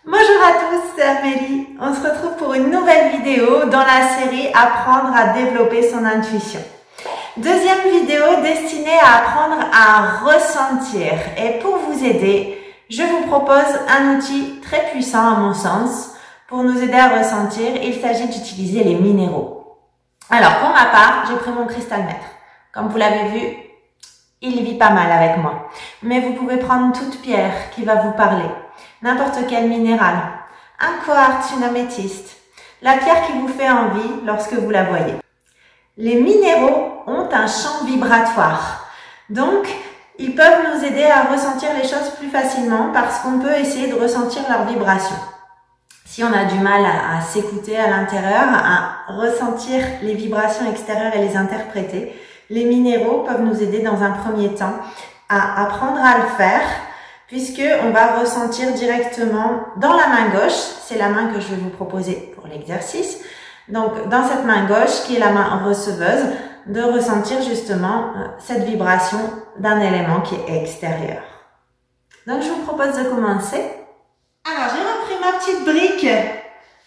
Bonjour à tous, c'est Amélie. On se retrouve pour une nouvelle vidéo dans la série Apprendre à développer son intuition. Deuxième vidéo destinée à apprendre à ressentir. Et pour vous aider, je vous propose un outil très puissant à mon sens pour nous aider à ressentir. Il s'agit d'utiliser les minéraux. Alors pour ma part, j'ai pris mon cristal maître. Comme vous l'avez vu, il vit pas mal avec moi. Mais vous pouvez prendre toute pierre qui va vous parler. N'importe quel minéral, un quartz, une améthyste, la pierre qui vous fait envie lorsque vous la voyez. Les minéraux ont un champ vibratoire, donc ils peuvent nous aider à ressentir les choses plus facilement parce qu'on peut essayer de ressentir leurs vibrations. Si on a du mal à s'écouter à l'intérieur, à ressentir les vibrations extérieures et les interpréter, les minéraux peuvent nous aider dans un premier temps à apprendre à le faire, puisque on va ressentir directement dans la main gauche, c'est la main que je vais vous proposer pour l'exercice, donc dans cette main gauche qui est la main receveuse, de ressentir justement cette vibration d'un élément qui est extérieur. Donc je vous propose de commencer. Alors j'ai repris ma petite brique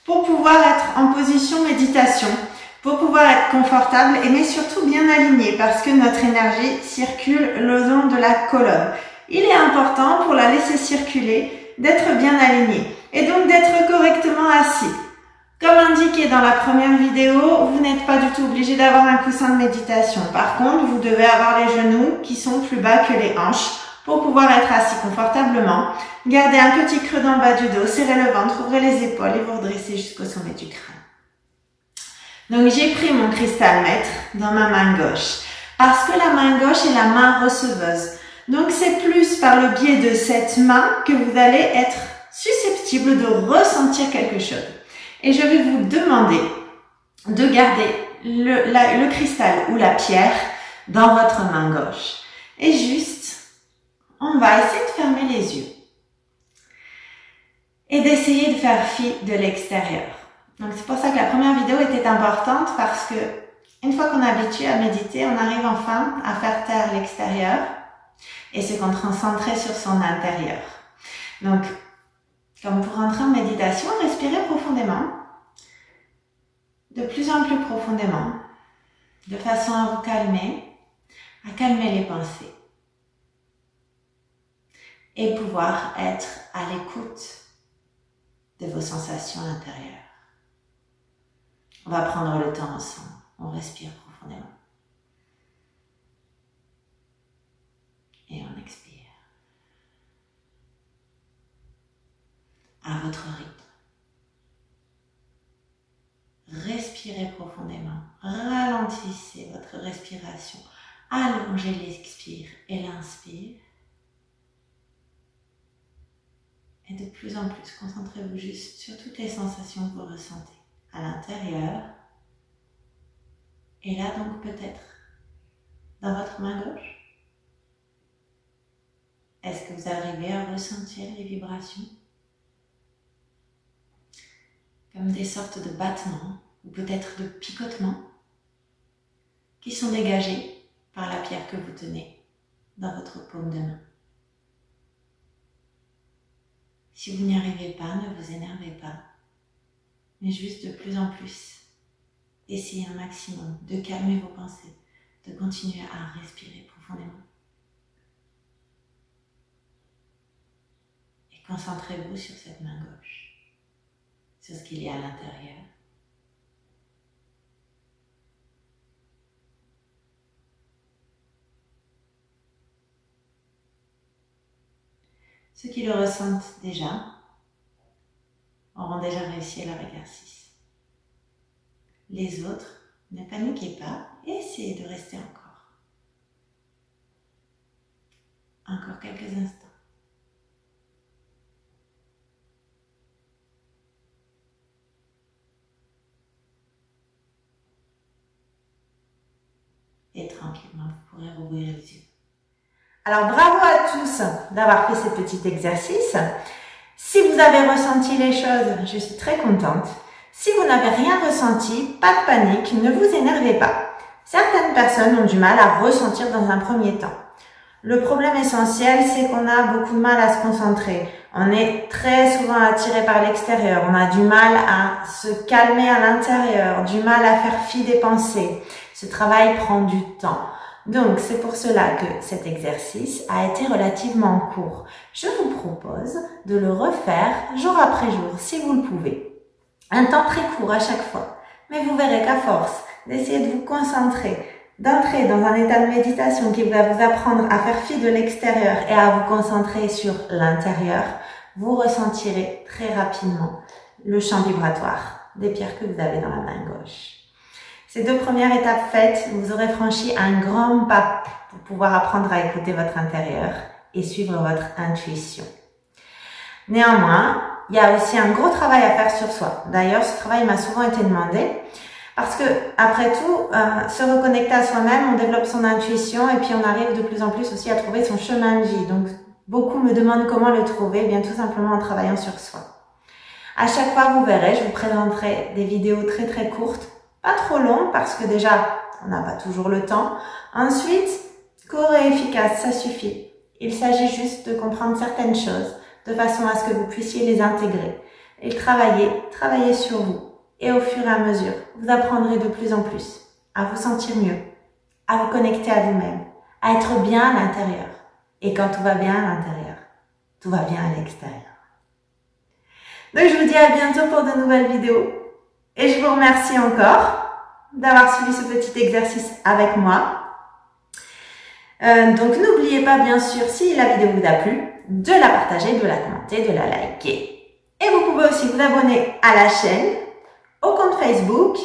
pour pouvoir être en position méditation, pour pouvoir être confortable mais surtout bien aligné parce que notre énergie circule le long de la colonne. Il est important pour la laisser circuler d'être bien aligné et donc d'être correctement assis. Comme indiqué dans la première vidéo, vous n'êtes pas du tout obligé d'avoir un coussin de méditation. Par contre, vous devez avoir les genoux qui sont plus bas que les hanches pour pouvoir être assis confortablement. Gardez un petit creux dans le bas du dos, serrez le ventre, ouvrez les épaules et vous redressez jusqu'au sommet du crâne. Donc j'ai pris mon cristal maître dans ma main gauche parce que la main gauche est la main receveuse. Donc c'est plus par le biais de cette main que vous allez être susceptible de ressentir quelque chose. Et je vais vous demander de garder le cristal ou la pierre dans votre main gauche. Et juste, on va essayer de fermer les yeux. Et d'essayer de faire fi de l'extérieur. Donc c'est pour ça que la première vidéo était importante parce que une fois qu'on est habitué à méditer, on arrive enfin à faire taire l'extérieur et se concentrer sur son intérieur. Donc, comme pour rentrer en méditation, respirez profondément, de plus en plus profondément, de façon à vous calmer, à calmer les pensées et pouvoir être à l'écoute de vos sensations intérieures. On va prendre le temps ensemble, on respire profondément. Et on expire. À votre rythme. Respirez profondément. Ralentissez votre respiration. Allongez l'expire et l'inspire. Et de plus en plus, concentrez-vous juste sur toutes les sensations que vous ressentez à l'intérieur. Et là donc peut-être dans votre main gauche. Est-ce que vous arrivez à ressentir les vibrations? Comme des sortes de battements ou peut-être de picotements qui sont dégagés par la pierre que vous tenez dans votre paume de main. Si vous n'y arrivez pas, ne vous énervez pas, mais juste de plus en plus, essayez un maximum de calmer vos pensées, de continuer à respirer profondément. Concentrez-vous sur cette main gauche, sur ce qu'il y a à l'intérieur. Ceux qui le ressentent déjà auront déjà réussi leur exercice. Les autres, ne paniquez pas et essayez de rester encore. Encore quelques instants. Et tranquillement, vous pourrez rouvrir les yeux. Alors, bravo à tous d'avoir fait ce petit exercice. Si vous avez ressenti les choses, je suis très contente. Si vous n'avez rien ressenti, pas de panique, ne vous énervez pas. Certaines personnes ont du mal à ressentir dans un premier temps. Le problème essentiel, c'est qu'on a beaucoup de mal à se concentrer. On est très souvent attiré par l'extérieur. On a du mal à se calmer à l'intérieur, du mal à faire fi des pensées. Ce travail prend du temps. Donc, c'est pour cela que cet exercice a été relativement court. Je vous propose de le refaire jour après jour, si vous le pouvez. Un temps très court à chaque fois. Mais vous verrez qu'à force d'essayer de vous concentrer, d'entrer dans un état de méditation qui va vous apprendre à faire fi de l'extérieur et à vous concentrer sur l'intérieur, vous ressentirez très rapidement le champ vibratoire des pierres que vous avez dans la main gauche. Ces 2 premières étapes faites, vous aurez franchi un grand pas pour pouvoir apprendre à écouter votre intérieur et suivre votre intuition. Néanmoins, il y a aussi un gros travail à faire sur soi. D'ailleurs, ce travail m'a souvent été demandé parce que, après tout, se reconnecter à soi-même, on développe son intuition et puis on arrive de plus en plus aussi à trouver son chemin de vie. Donc, beaucoup me demandent comment le trouver, bien tout simplement en travaillant sur soi. À chaque fois, vous verrez, je vous présenterai des vidéos très très courtes, pas trop longues parce que déjà, on n'a pas toujours le temps. Ensuite, court et efficace, ça suffit. Il s'agit juste de comprendre certaines choses de façon à ce que vous puissiez les intégrer et travailler sur vous. Et au fur et à mesure, vous apprendrez de plus en plus à vous sentir mieux, à vous connecter à vous-même, à être bien à l'intérieur. Et quand tout va bien à l'intérieur, tout va bien à l'extérieur. Donc je vous dis à bientôt pour de nouvelles vidéos. Et je vous remercie encore d'avoir suivi ce petit exercice avec moi. Donc n'oubliez pas bien sûr, si la vidéo vous a plu, de la partager, de la commenter, de la liker. Et vous pouvez aussi vous abonner à la chaîne, au compte Facebook.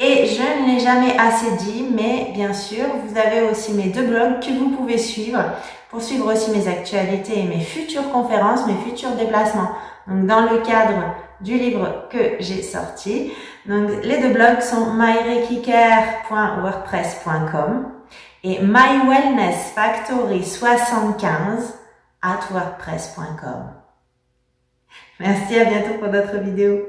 Et je ne l'ai jamais assez dit, mais bien sûr, vous avez aussi mes 2 blogs que vous pouvez suivre pour suivre aussi mes actualités et mes futures conférences, mes futurs déplacements. Donc, dans le cadre du livre que j'ai sorti. Donc, les 2 blogs sont myreikicare.wordpress.com et mywellnessfactory75@wordpress.com. Merci, à bientôt pour d'autres vidéos.